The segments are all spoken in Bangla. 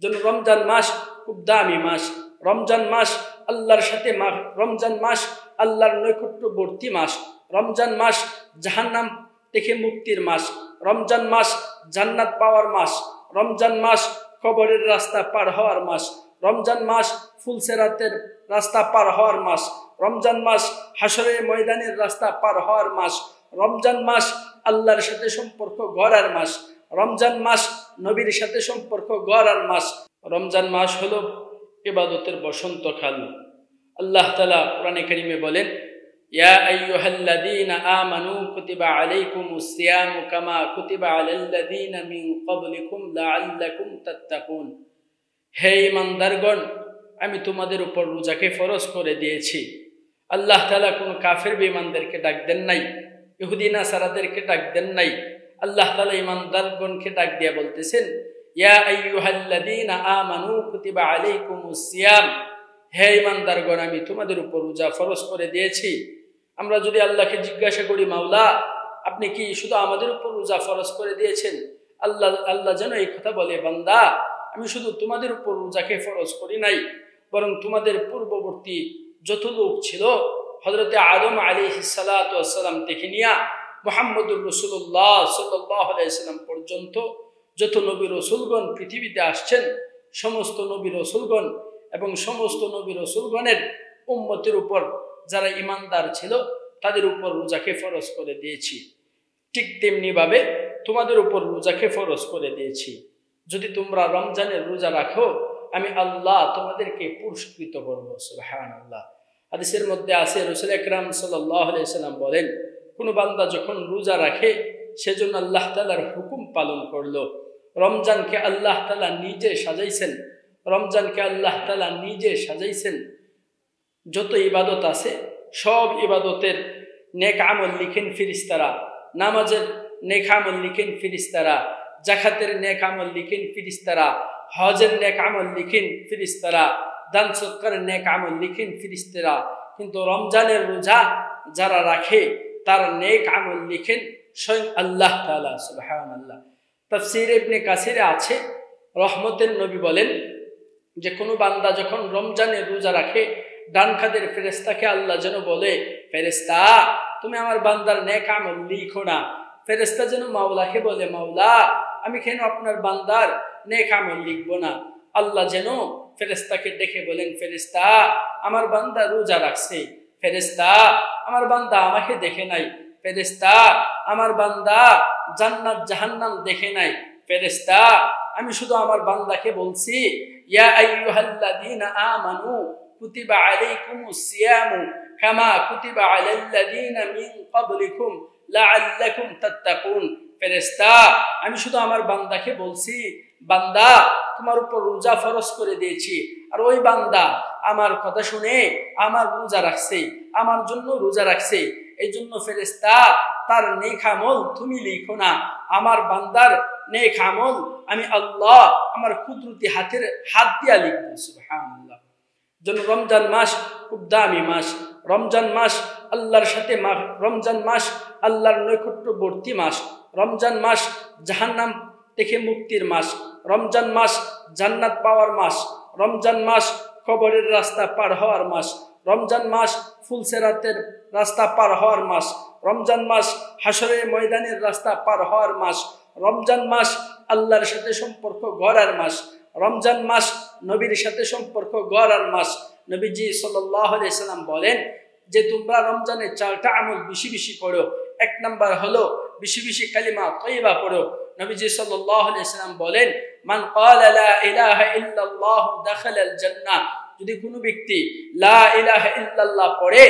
জন্য রমজান মাস খুব দামি মাস। রমজান মাস আল্লাহর সাথে রমজান মাস আল্লাহর নৈকট্যবর্তী মাস। রমজান মাস জাহান্নাম থেকে মুক্তির মাস। রমজান মাস জান্নাত পাওয়ার মাস। রমজান মাস কবরের রাস্তা পার হওয়ার মাস। রমজান মাস ফুলসেরাতের রাস্তা পার হওয়ার মাস। রমজান মাস হাসরের ময়দানের রাস্তা পার হওয়ার মাস। রমজান মাস আল্লাহর সাথে সম্পর্ক গড়ার মাস। রমজান মাস নবীর সাথে সম্পর্ক গড়ার মাস। রমজান মাস হলো ইবাদতের বসন্তকাল। আল্লাহ তাআলা কোরআনে কারিমে বলেন, ইয়া আইয়ুহাল্লাযীনা আমানু কুতিবা আলাইকুমুস সিয়ামু কামা কুতিবা আলাল্লাযীনা মিন ক্বাবলিকুম লাআল্লাকুম তাত্তাকুন। হে ঈমানদারগণ, আমি তোমাদের উপর রোজাকে ফরজ করে দিয়েছি। আল্লাহ তাআলা কোনো কাফের বেঈমানদেরকে ডাক দেন নাই, ইহুদি নাসারাদেরকে ডাক দেন নাই। আল্লাহ তাআলা ঈমানদারগণকে ডাক দিয়ে বলতেছেন, ইয়া আইয়ুহাল্লাযীনা আমানু কুতিবা আলাইকুমুস সিয়াম। হে ঈমানদারগণ, আমি তোমাদের উপর রোজা ফরজ করে দিয়েছি। আমরা যদি আল্লাহকে জিজ্ঞাসা করি, মাওলা আপনি কি শুধু আমাদের উপর রোজা ফরজ করে দিয়েছেন? আল্লাহ যেন এই কথা বলে, বান্দা আমি শুধু তোমাদের উপর রোজাকে ফরজ করি নাই, বরং তোমাদের পূর্ববর্তী যত লোক ছিল, হযরতে আদম আলাইহিস সালাতু ওয়াস সালাম থেকে নিয়া মুহাম্মদুর রাসূলুল্লাহ সাল্লাল্লাহু আলাইহি ওয়াসাল্লাম পর্যন্ত যত নবী রাসূলগণ পৃথিবীতে আসছেন, সমস্ত নবী রাসূলগণ এবং সমস্ত নবী রাসূলগণের উম্মতের উপর যারা ঈমানদার ছিল তাদের উপর রোজাকে ফরজ করে দিয়েছি। ঠিক তেমনি ভাবে তোমাদের উপর রোজাকে ফরজ করে দিয়েছি। যদি তোমরা রমজানের রোজা রাখো, আমি আল্লাহ তোমাদেরকে পুরস্কৃত করব। সুবহানাল্লাহ। হাদিসের মধ্যে আছে, রাসূল আকরাম সাল্লাল্লাহু আলাইহি ওয়াসাল্লাম বলেন, কোন বান্দা যখন রোজা রাখে সেজন্য আল্লাহ তাআলার হুকুম পালন করলো। রমজানকে আল্লাহ তাআলা নিজে সাজাইছেন। রমজানকে আল্লাহ তাআলা নিজে সাজাইছেন। যত ইবাদত আছে সব ইবাদতের নেক আমল লিখেন ফেরেশতারা। নামাজের নেক আমল লিখেন ফেরেশতারা। যাকাতের নেক আমল লিখেন ফেরেশতারা। হজের নেক আমল লিখেন ফেরেশতারা। দান সদকার নেক আমল লিখেন ফেরেশতারা। কিন্তু রমজানের রোজা যারা রাখে তার নেক আমল লিখেন স্বয়ং আল্লাহ তাআলা। সুবহানাল্লাহ। তাফসীর ইবনে কাসিরে আছে, রহমতের নবী বলেন যে কোনো বান্দা যখন রমজানের রোজা রাখে, ডান কাঁধের ফেরেশতাকে আল্লাহ যেন বলে, ফেরেশতা তুমি আমার বান্দার নেক আমল লিখো না। ফেরেশতা যেন মাওলাকে বলে, মাওলা আমি কেন আপনার বান্দার নেক আমল লিখবো না? আল্লাহ যেন ফেরেশতাকে ডেকে বলেন, ফেরেশতা আমার বান্দা রোজা রাখছে। ফেরেশতা আমার বান্দা আমাকে দেখে নাই। ফেরেশতা আমার বান্দা জান্নাত জাহান্নাম দেখে নাই। ফেরেশতা আমি শুধু আমার বান্দাকে বলছি, ইয়া আইয়ুহাল্লাযীনা আমানু কুতিবা আলাইকুমুস সিয়ামু কামা কুতিবা আলাল্লাযীনা মিন ক্বাবলিকুম লাআল্লাকুম তাত্তাকুন। ফেরেশতা আমি শুধু আমার বান্দাকে বলছি, বান্দা তোমার উপর রোজা ফরজ করে দিয়েছি। আর ওই বান্দা আমার কথা শুনে আমার রোজা রাখছে, আমার জন্য রোজা রাখছে। এই জন্য ফেরেশতা তার নেক আমল তুমি লিখো না, আমার বান্দার নেক আমল আমি আল্লাহ আমার কুদরতি হাত দিয়া লিখব। সুবহানাল্লাহ। জন্য রমজান মাস খুব দামি মাস। রমজান মাস আল্লাহর সাথে রমজান মাস আল্লাহর নৈকট্যবর্তী মাস। রমজান মাস জাহান্নাম থেকে মুক্তির মাস। রমজান মাস জান্নাত পাওয়ার মাস। রমজান মাস কবরের রাস্তা পার হওয়ার মাস। রমজান মাস ফুলসেরাতের রাস্তা পার হওয়ার মাস। রমজান মাস হাসরের ময়দানের রাস্তা পার হওয়ার মাস। রমজান মাস আল্লাহর সাথে সম্পর্ক গড়ার মাস। রমজান মাস নবীর সাথে সম্পর্ক গড়ার মাস। নবীজি সাল্লাল্লাহু আলাইহি ওয়াসাল্লাম বলেন যে তোমরা রমজানে 4টা আমল বেশি বেশি করো। এক নাম্বার হলো বেশি বেশি কালিমা তয়্যিবা পড়ো। নবীজি সাল্লাল্লাহু আলাইহি ওয়াসাল্লাম বলেন, মান ক্বালা লা ইলাহা ইল্লাল্লাহু দাখালাল জান্নাহ। যদি কোনো ব্যক্তি লা ইলাহা ইল্লাল্লাহ পড়ে,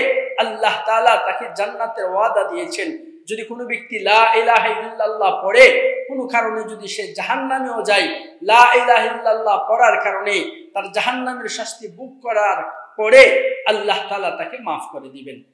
আল্লাহ তাআলা তাকে জান্নাতের ওয়াদা দিয়েছেন। যদি কোনো ব্যক্তি লা ইলাহা ইল্লাল্লাহ পড়ে, কোনো কারণে যদি সে জাহান্নামেও যায়, লা ইলাহা ইল্লাল্লাহ পড়ার কারণে তার জাহান্নামের শাস্তি ভোগ করার পরে আল্লাহ তাআলা তাকে মাফ করে দিবেন।